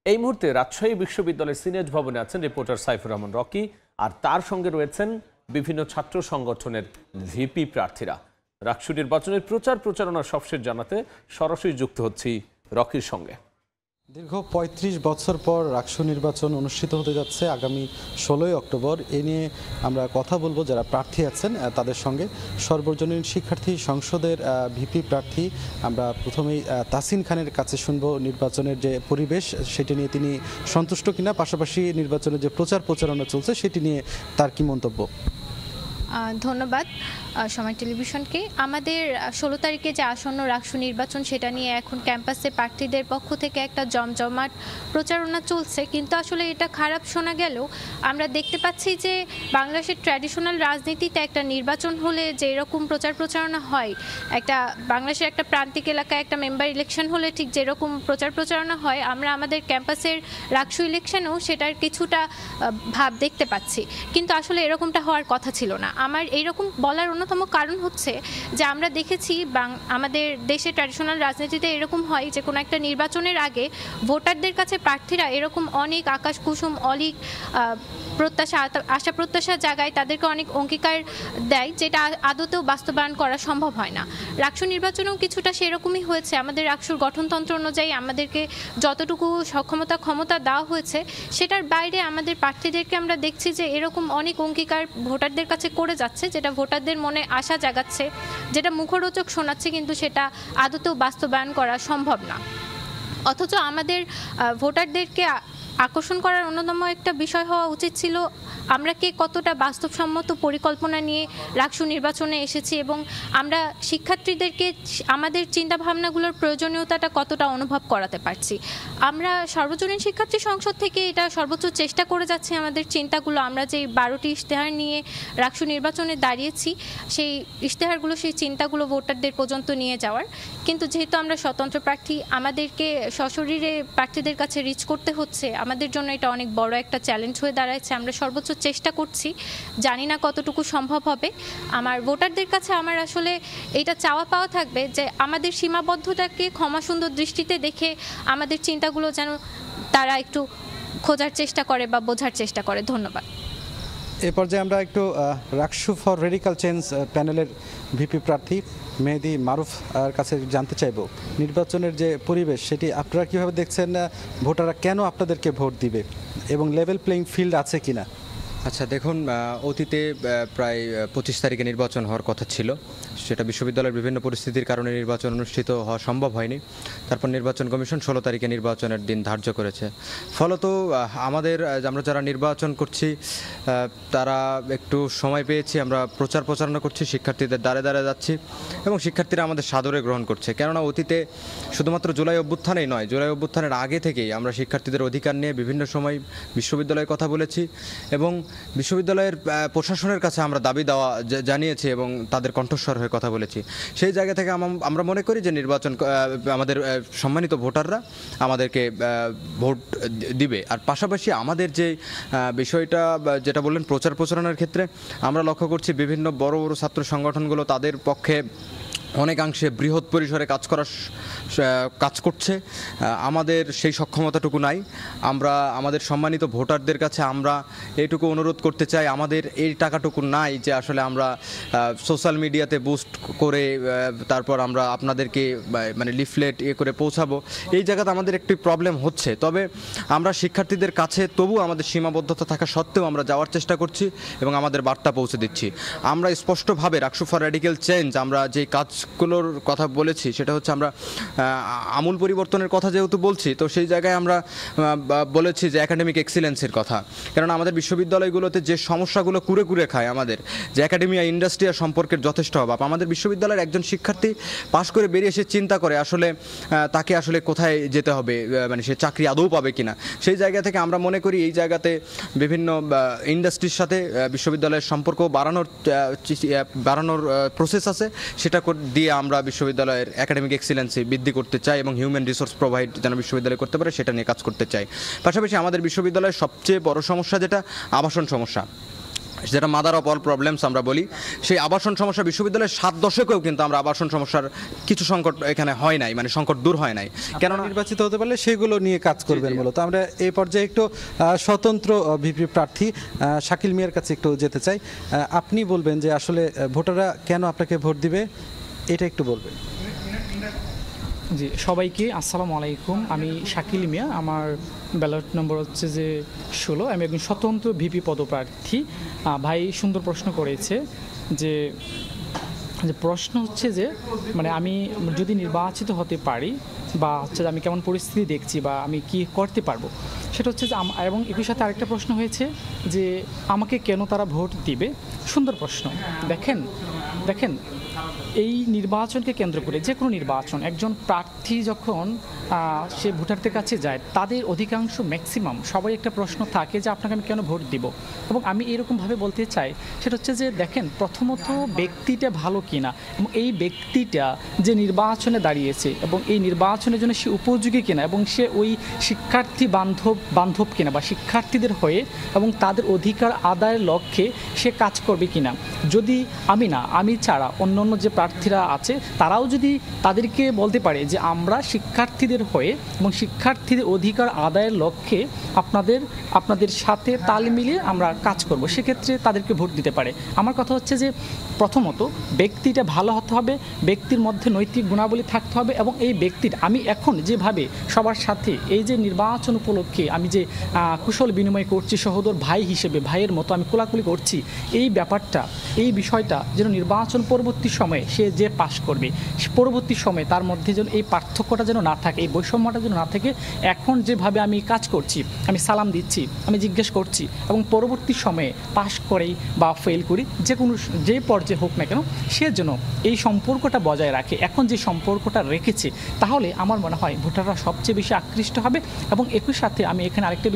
এই মুহূর্তে রাজশাহী বিশ্ববিদ্যালয়ের সিনেট ভবনে আছেন রিপোর্টার সাইফুর রহমান রকি, আর তার সঙ্গে রয়েছেন বিভিন্ন ছাত্র সংগঠনের ভিপি প্রার্থীরা। রাকসু নির্বাচনের প্রচারণার সবশেষ জানাতে সরাসরি যুক্ত হচ্ছি রকির সঙ্গে। দীর্ঘ ৩৫ বছর পর রাকসু নির্বাচন অনুষ্ঠিত হতে যাচ্ছে আগামী ১৬ই অক্টোবর। এ নিয়ে আমরা কথা বলবো যারা প্রার্থী আছেন তাদের সঙ্গে। সর্বজনীন শিক্ষার্থী সংসদের ভিপি প্রার্থী, আমরা প্রথমেই তাসিন খানের কাছে শুনবো নির্বাচনের যে পরিবেশ সেটি নিয়ে তিনি সন্তুষ্ট কিনা, পাশাপাশি নির্বাচনের যে প্রচারণা চলছে সেটি নিয়ে তার কি মন্তব্য। ধন্যবাদ সময় টেলিভিশনকে। আমাদের ১৬ তারিখে যে আসন্ন রাকসু নির্বাচন সেটা নিয়ে এখন ক্যাম্পাসে প্রার্থীদের পক্ষ থেকে একটা জমজমাট প্রচারণা চলছে, কিন্তু আসলে এটা খারাপ শোনা গেলেও আমরা দেখতে পাচ্ছি যে বাংলাদেশের ট্র্যাডিশনাল রাজনীতিতে একটা নির্বাচন হলে যে এরকম প্রচারণা হয়, একটা বাংলাদেশের একটা প্রান্তিক এলাকায় একটা মেম্বার ইলেকশন হলে ঠিক যেরকম প্রচারণা হয়, আমরা আমাদের ক্যাম্পাসের রাকসু ইলেকশনেও সেটার কিছুটা ভাব দেখতে পাচ্ছি। কিন্তু আসলে এরকমটা হওয়ার কথা ছিল না। আমার এইরকম বলার অন্যতম কারণ হচ্ছে যে আমরা দেখেছি আমাদের দেশে ট্র্যাডিশনাল রাজনীতিতে এরকম হয় যে কোনো একটা নির্বাচনের আগে ভোটারদের কাছে প্রার্থীরা এরকম অনেক আকাশ কুসুম অলিক আশা প্রত্যাশার জায়গায় তাদেরকে অনেক অঙ্গীকার দেয়, যেটা আদতেও বাস্তবায়ন করা সম্ভব হয় না। রাকসু নির্বাচনেও কিছুটা সেরকমই হয়েছে। আমাদের রাকসুর গঠনতন্ত্র অনুযায়ী আমাদেরকে যতটুকু ক্ষমতা দেওয়া হয়েছে সেটার বাইরে আমাদের প্রার্থীদেরকে আমরা দেখছি যে এরকম অনেক অঙ্গীকার ভোটারদের কাছে করে যাচ্ছে, যেটা ভোটারদের মনে আশা জাগাচ্ছে, যেটা মুখরোচক শোনাচ্ছে, কিন্তু সেটা আদতেও বাস্তবায়ন করা সম্ভব না। অথচ আমাদের ভোটারদেরকে আকর্ষণ করার অন্যতম একটা বিষয় হওয়া উচিত ছিল আমরা কে কতটা বাস্তবসম্মত পরিকল্পনা নিয়ে রাকসু নির্বাচনে এসেছি এবং আমরা শিক্ষার্থীদেরকে আমাদের চিন্তাভাবনাগুলোর প্রয়োজনীয়তাটা কতটা অনুভব করাতে পারছি। আমরা সর্বজনীন শিক্ষার্থী সংসদ থেকে এটা সর্বোচ্চ চেষ্টা করে যাচ্ছি আমাদের চিন্তাগুলো, আমরা যে 12টি ইশতেহার নিয়ে রাকসু নির্বাচনে দাঁড়িয়েছি সেই ইশতেহারগুলো, সেই চিন্তাগুলো ভোটারদের পর্যন্ত নিয়ে যাওয়ার। কিন্তু যেহেতু আমরা স্বতন্ত্র প্রার্থী, আমাদেরকে সশরীরে প্রার্থীদের কাছে রিচ করতে হচ্ছে, আমাদের জন্য এটা অনেক বড় একটা চ্যালেঞ্জ হয়ে দাঁড়াচ্ছে। আমরা সর্বোচ্চ চেষ্টা করছি, জানি না কতটুকু সম্ভব হবে। আমার ভোটারদের কাছে আমার আসলে এটা চাওয়া পাওয়া থাকবে যে আমাদের সীমাবদ্ধতাকে ক্ষমা সুন্দর দৃষ্টিতে দেখে আমাদের চিন্তাগুলো যেন তারা একটু খোঁজার চেষ্টা করে বা বোঝার চেষ্টা করে। ধন্যবাদ। এ পর্যায়ে আমরা একটু রাকসু ফর রেডিক্যাল চেঞ্জ প্যানেলের ভিপি প্রার্থী মেহেদি মারুফ কাছে জানতে চাইব, নির্বাচনের যে পরিবেশ সেটি আপনারা কীভাবে দেখছেন, ভোটাররা কেন আপনাদেরকে ভোট দিবে এবং লেভেল প্লেইং ফিল্ড আছে কিনা? আচ্ছা দেখুন, অতীতে প্রায় 25 তারিখে নির্বাচন হওয়ার কথা ছিল, সেটা বিশ্ববিদ্যালয়ের বিভিন্ন পরিস্থিতির কারণে নির্বাচন অনুষ্ঠিত হওয়া সম্ভব হয়নি। তারপর নির্বাচন কমিশন 16 তারিখে নির্বাচনের দিন ধার্য করেছে। ফলত আমরা যারা নির্বাচন করছি তারা একটু সময় পেয়েছি, আমরা প্রচারণা করছি, শিক্ষার্থীদের দ্বারে যাচ্ছি এবং শিক্ষার্থীরা আমাদের সাদরে গ্রহণ করছে। কেননা অতীতে শুধুমাত্র জুলাই অভ্যুত্থানেই নয়, জুলাই অভ্যুত্থানের আগে থেকেই আমরা শিক্ষার্থীদের অধিকার নিয়ে বিভিন্ন সময় বিশ্ববিদ্যালয়ে কথা বলেছি এবং বিশ্ববিদ্যালয়ের প্রশাসনের কাছে আমরা দাবি দেওয়া জানিয়েছি এবং তাদের কণ্ঠস্বর হয়ে কথা বলেছি। সেই জায়গা থেকে আমরা মনে করি যে আমাদের সম্মানিত ভোটাররা আমাদেরকে ভোট দিবে। আর পাশাপাশি আমাদের যে বিষয়টা যেটা বললেন প্রচারণার ক্ষেত্রে, আমরা লক্ষ্য করছি বিভিন্ন বড় ছাত্র সংগঠনগুলো তাদের পক্ষে অনেকাংশে বৃহৎ পরিসরে কাজ করছে। আমাদের সেই সক্ষমতাটুকু নাই। আমরা আমাদের সম্মানিত ভোটারদের কাছে আমরা এইটুকু অনুরোধ করতে চাই, আমাদের এই টাকাটুকু নাই যে আসলে আমরা সোশ্যাল মিডিয়াতে বুস্ট করে তারপর আমরা আপনাদেরকে মানে লিফলেট করে পৌঁছাবো। এই জায়গাতে আমাদের একটি প্রবলেম হচ্ছে। তবে আমরা শিক্ষার্থীদের কাছে তবু আমাদের সীমাবদ্ধতা থাকা সত্ত্বেও আমরা যাওয়ার চেষ্টা করছি এবং আমাদের বার্তা পৌঁছে দিচ্ছি। আমরা স্পষ্টভাবে রাকসু ফর রেডিক্যাল চেঞ্জ আমরা যে কাজগুলোর কথা বলেছি সেটা হচ্ছে আমরা আমূল পরিবর্তনের কথা যেহেতু বলছি, তো সেই জায়গায় আমরা বলেছি যে একাডেমিক এক্সিলেন্সের কথা। কেননা আমাদের বিশ্ববিদ্যালয়গুলোতে যে সমস্যাগুলো কুরে খায়, আমাদের যে একাডেমিয়া ইন্ডাস্ট্রিয়াল সম্পর্কের যথেষ্ট অভাব। আমাদের বিশ্ববিদ্যালয়ের একজন শিক্ষার্থী পাশ করে বেরিয়ে এসে চিন্তা করে আসলে তাকে আসলে কোথায় যেতে হবে, মানে সে চাকরি আদৌ পাবে কিনা। সেই জায়গা থেকে আমরা মনে করি এই জায়গাতে বিভিন্ন ইন্ডাস্ট্রির সাথে বিশ্ববিদ্যালয়ের সম্পর্ক বাড়ানোর প্রসেস আছে, সেটা দিয়ে আমরা বিশ্ববিদ্যালয়ের একাডেমিক এক্সিলেন্সি বৃদ্ধি করতে চাই এবং হিউম্যান রিসোর্স প্রোভাইড যেন বিশ্ববিদ্যালয় করতে পারে সেটা নিয়ে কাজ করতে চাই। পাশাপাশি আমাদের বিশ্ববিদ্যালয়ের সবচেয়ে বড় সমস্যা যেটা আবাসন সমস্যা, যেটা মাদার অফ অল প্রবলেমস আমরা বলি, সেই আবাসন সমস্যা বিশ্ববিদ্যালয়ের 7 দশকেও কিন্তু আমরা আবাসন সমস্যার কিছু সংকট এখানে হয় নাই, মানে সংকট দূর হয় নাই। কেননা নির্বাচিত হতে পারলে সেগুলো নিয়ে কাজ করবেন মূলত। আমরা এই পর্যায়ে একটু স্বতন্ত্র ভিপি প্রার্থী শাকিল মিয়ার কাছে একটু যেতে চাই। আপনি বলবেন যে আসলে ভোটাররা কেন আপনাকে ভোট দিবে, এটা একটু বলবেন। জি, সবাইকে আসসালামু আলাইকুম। আমি শাকিল মিয়া, আমার ব্যালট নম্বর হচ্ছে যে 16। আমি একজন স্বতন্ত্র ভিপি পদপ্রার্থী। ভাই সুন্দর প্রশ্ন করেছে যে প্রশ্ন হচ্ছে যে মানে আমি যদি নির্বাচিত হতে পারি বা হচ্ছে আমি কেমন পরিস্থিতি দেখছি বা আমি কি করতে পারবো, সেটা হচ্ছে যে এবং একই সাথে আরেকটা প্রশ্ন হয়েছে যে আমাকে কেন তারা ভোট দিবে। সুন্দর প্রশ্ন। দেখেন এই নির্বাচনকে কেন্দ্র করে যে কোনো নির্বাচন, একজন প্রার্থী যখন সে ভোটারদের কাছে যায়, তাদের অধিকাংশ ম্যাক্সিমাম সবাই একটা প্রশ্ন থাকে যে আপনাকে আমি কেন ভোট দিব। এবং আমি এরকমভাবে বলতে চাই, সেটা হচ্ছে যে দেখেন প্রথমত ব্যক্তিটা ভালো কিনা, এবং এই ব্যক্তিটা যে নির্বাচনে দাঁড়িয়েছে এবং এই নির্বাচনের জন্য সে উপযোগী কিনা, এবং সে ওই শিক্ষার্থী বান্ধব কিনা বা শিক্ষার্থীদের হয়ে এবং তাদের অধিকার আদায়ের লক্ষ্যে সে কাজ করবে কিনা। যদি আমি ছাড়া অন্যান্য যে প্রার্থীরা আছে তারাও যদি তাদেরকে বলতে পারে যে আমরা শিক্ষার্থীদের হয়ে এবং শিক্ষার্থীদের অধিকার আদায়ের লক্ষ্যে আপনাদের সাথে তাল মিলিয়ে আমরা কাজ করব, সেক্ষেত্রে তাদেরকে ভোট দিতে পারে। আমার কথা হচ্ছে যে প্রথমত ব্যক্তিটা ভালো হতে হবে, ব্যক্তির মধ্যে নৈতিক গুণাবলী থাকতে হবে, এবং এই ব্যক্তির আমি এখন যেভাবে সবার সাথে এই যে নির্বাচন উপলক্ষে আমি যে কুশল বিনিময় করছি, সহোদর ভাই হিসেবে ভাইয়ের মতো আমি কোলাকুলি করছি, এই বিষয়টা যেন নির্বাচন পরবর্তী সময়ে সে যে পাশ করবে পরবর্তী সময়ে তার মধ্যে যেন এই পার্থক্যটা যেন না থাকে, এই বৈষম্যটা যেন না থাকে। এখন যেভাবে আমি কাজ করছি, আমি সালাম দিচ্ছি, আমি জিজ্ঞেস করছি, এবং পরবর্তী সময়ে পাশ করেই বা ফেল করি, যে পর্যায়ে হোক না কেন, সে যেন এই সম্পর্কটা বজায় রাখে। এখন যে সম্পর্কটা রেখেছে, তাহলে আমার মনে হয় ভোটাররা সবচেয়ে বেশি আকৃষ্ট হবে। এবং একই সাথে আমি এখানে আরেকটা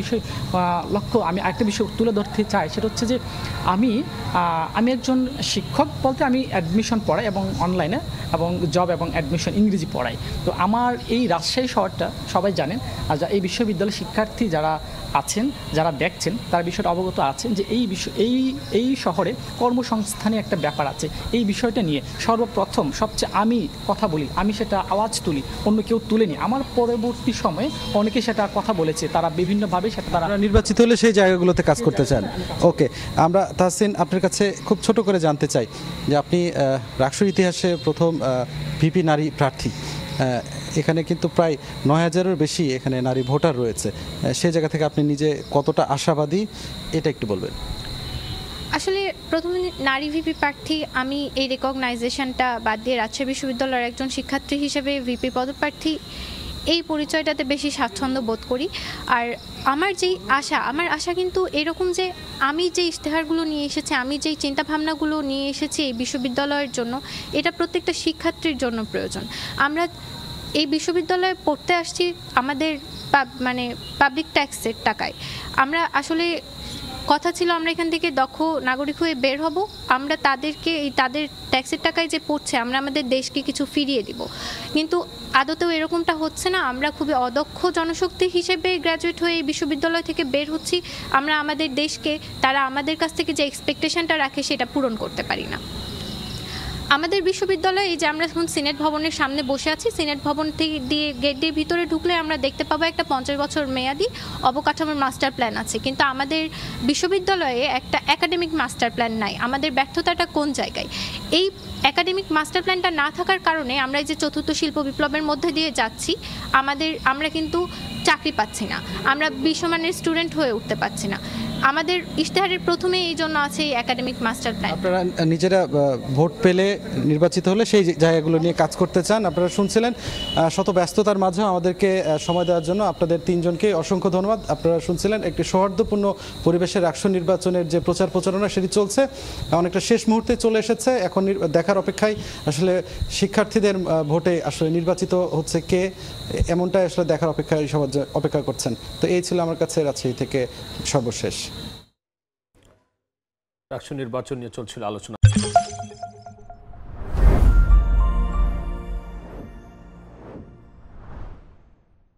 বিষয় তুলে ধরতে চাই, সেটা হচ্ছে যে আমি একজন শিক্ষক বলতে আমি অ্যাডমিশন পড়াই এবং অনলাইনে এবং জব এবং অ্যাডমিশন ইংরেজি পড়াই। তো আমার এই রাজশাহী শহরটা সবাই জানেন, আর এই বিশ্ববিদ্যালয়ের শিক্ষার্থী যারা আছেন, যারা দেখছেন, তার বিষয়টা অবগত আছেন যে এই শহরে কর্মসংস্থানে একটা ব্যাপার আছে। এই বিষয়টা নিয়ে সর্বপ্রথম সবচেয়ে আমি কথা বলি, আমি সেটা আওয়াজ তুলি, অন্য কেউ তুলেনি। আমার পরবর্তী সময়ে অনেকে সেটা কথা বলেছে, তারা বিভিন্নভাবে সেটা তারা নির্বাচিত হলে সেই জায়গাগুলোতে কাজ করতে চান। ওকে, আমরা তাহসিন আপনার কাছে খুব ছোট করে জানতে চাই যে আপনি রাকসুর ইতিহাসে প্রথম ভিপি নারী প্রার্থী। এখানে কিন্তু প্রায় ৯,০০০-এর বেশি এখানে নারী ভোটার রয়েছে। সেই জায়গা থেকে আপনি নিজে কতটা আশাবাদী, এটা একটু বলবেন। আসলে প্রথমে নারী ভিপি প্রার্থী, আমি এই রেকগনাইজেশনটা বাদ দিয়ে রাজশাহী বিশ্ববিদ্যালয়ের একজন শিক্ষার্থী হিসেবে ভিপি পদপ্রার্থী এই পরিচয়টাতে বেশি স্বাচ্ছন্দ্য বোধ করি। আর আমার আশা কিন্তু এরকম যে আমি যে ইশতেহারগুলো নিয়ে এসেছি, আমি যেই চিন্তাভাবনাগুলো নিয়ে এসেছি এই বিশ্ববিদ্যালয়ের জন্য, এটা প্রত্যেকটা শিক্ষার্থীর জন্য প্রয়োজন। আমরা এই বিশ্ববিদ্যালয়ে পড়তে আসছি আমাদের পাবলিক ট্যাক্সের টাকায়। আমরা আসলে কথা ছিল আমরা এখান থেকে দক্ষ নাগরিক হয়ে বের হব, আমরা তাদের ট্যাক্সের টাকায় যে পড়ছে আমরা আমাদের দেশকে কিছু ফিরিয়ে দিব। কিন্তু আদতেও এরকমটা হচ্ছে না। আমরা খুবই অদক্ষ জনশক্তি হিসেবে গ্র্যাজুয়েট হয়ে এই বিশ্ববিদ্যালয় থেকে বের হচ্ছি। আমরা আমাদের দেশকে তারা আমাদের কাছ থেকে যে এক্সপেকটেশনটা রাখে সেটা পূরণ করতে পারি না। আমাদের বিশ্ববিদ্যালয়ে এই যে আমরা এখন সিনেট ভবনের সামনে বসে আছি, সিনেট ভবন দিয়ে গেট দিয়ে ভিতরে ঢুকলে আমরা দেখতে পাবো একটা 50 বছর মেয়াদি অবকাঠামোর মাস্টার প্ল্যান আছে, কিন্তু আমাদের বিশ্ববিদ্যালয়ে একটা একাডেমিক মাস্টার প্ল্যান নাই। আমাদের ব্যর্থতাটা কোন জায়গায়? এই একাডেমিক মাস্টার প্ল্যানটা না থাকার কারণে আমরা এই যে চতুর্থ শিল্প বিপ্লবের মধ্যে দিয়ে যাচ্ছি, আমরা কিন্তু চাকরি পাচ্ছি না, আমরা বিশ্বমানের স্টুডেন্ট হয়ে উঠতে পারছি না। আমাদের ইশতেহারের প্রথমে এই জন্য আছে এই একাডেমিক মাস্টার প্ল্যান। আপনারা নিজেরা ভোট পেলে নির্বাচিত হলে সেই জায়গাগুলো নিয়ে কাজ করতে চান। আপনারা শুনছিলেন, শত ব্যস্ততার মাঝে আমাদেরকে সময় দেওয়ার জন্য আপনাদের তিনজনকে অসংখ্য ধন্যবাদ। আপনারা শুনছিলেন একটি সৌহার্দ্যপূর্ণ পরিবেশে রাকসু নির্বাচনের যে প্রচার প্রচারণা সেটি চলছে, অনেকটা শেষ মুহূর্তে চলে এসেছে। এখন দেখার অপেক্ষায় আসলে শিক্ষার্থীদের ভোটে আসলে নির্বাচিত হচ্ছে কে, এমনটাই আসলে দেখার অপেক্ষায় সবাই অপেক্ষা করছেন। তো এই ছিল আমার কাছে রাজশাহী থেকে সর্বশেষ। রাকসু নির্বাচন নিয়ে চলছিল আলোচনা।